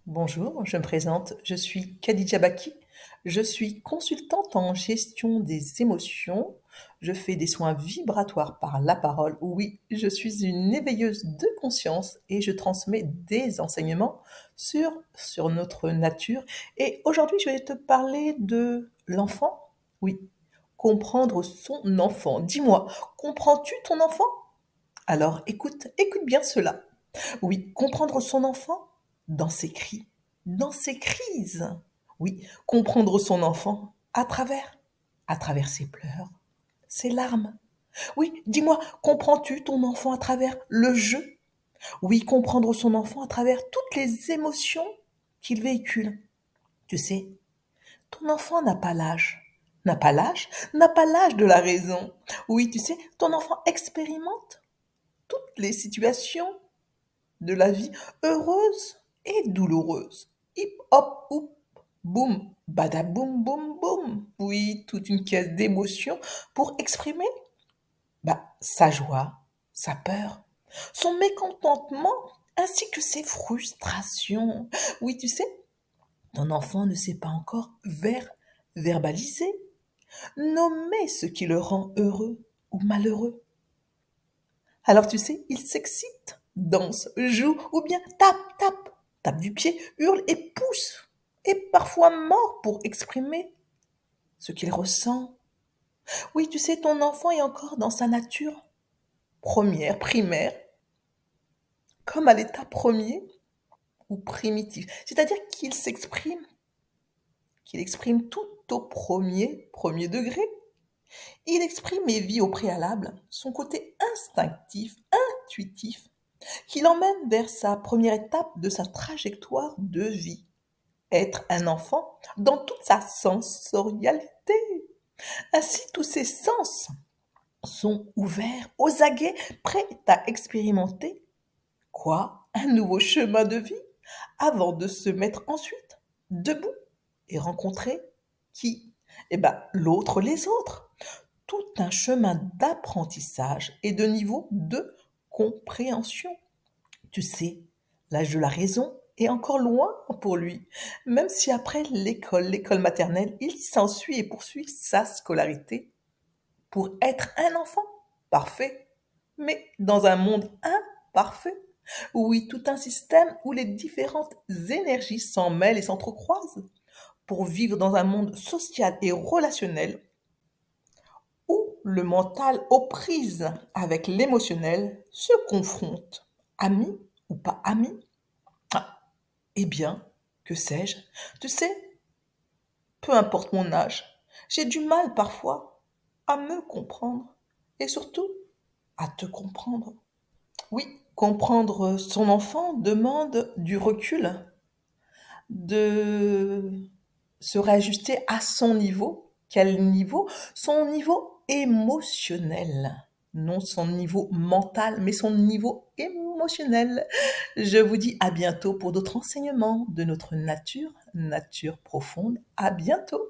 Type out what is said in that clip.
Bonjour, je me présente, je suis Khadija Baki, je suis consultante en gestion des émotions, je fais des soins vibratoires par la parole, oui, je suis une éveilleuse de conscience et je transmets des enseignements sur notre nature. Et aujourd'hui, je vais te parler de l'enfant, oui, comprendre son enfant. Dis-moi, comprends-tu ton enfant? Alors écoute bien cela. Oui, comprendre son enfant dans ses cris, dans ses crises. Oui, comprendre son enfant à travers ses pleurs, ses larmes. Oui, dis-moi, comprends-tu ton enfant à travers le jeu? Oui, comprendre son enfant à travers toutes les émotions qu'il véhicule. Tu sais, ton enfant n'a pas l'âge. N'a pas l'âge de la raison. Oui, tu sais, ton enfant expérimente toutes les situations de la vie heureuse et douloureuse. Hip hop hop, boum, badaboum boum boum. Oui, toute une caisse d'émotions pour exprimer sa joie, sa peur, son mécontentement ainsi que ses frustrations. Oui, tu sais, ton enfant ne sait pas encore verbaliser, nommer ce qui le rend heureux ou malheureux. Alors tu sais, il s'excite, danse, joue ou bien tape du pied, hurle et pousse, et parfois mord pour exprimer ce qu'il ressent. Oui, tu sais, ton enfant est encore dans sa nature première, primaire, comme à l'état premier ou primitif. C'est-à-dire qu'il exprime tout au premier degré. Il exprime et vit au préalable son côté instinctif, intuitif, qui l'emmène vers sa première étape de sa trajectoire de vie. Être un enfant dans toute sa sensorialité. Ainsi, tous ses sens sont ouverts, aux aguets, prêts à expérimenter quoi? Un nouveau chemin de vie avant de se mettre ensuite debout et rencontrer qui? Eh ben, l'autre, les autres. Tout un chemin d'apprentissage et de niveau de compréhension. Tu sais, l'âge de la raison est encore loin pour lui, même si après l'école maternelle, il s'ensuit et poursuit sa scolarité pour être un enfant parfait, mais dans un monde imparfait. Oui, tout un système où les différentes énergies s'en mêlent et s'entrecroisent pour vivre dans un monde social et relationnel où le mental aux prises avec l'émotionnel se confronte. Ami ou pas ami? Ah, eh bien, que sais-je? Tu sais, peu importe mon âge, j'ai du mal parfois à me comprendre et surtout à te comprendre. Oui, comprendre son enfant demande du recul, de se réajuster à son niveau. Quel niveau? Son niveau émotionnel. Non son niveau mental, mais son niveau émotionnel. Je vous dis à bientôt pour d'autres enseignements de notre nature, nature profonde. À bientôt.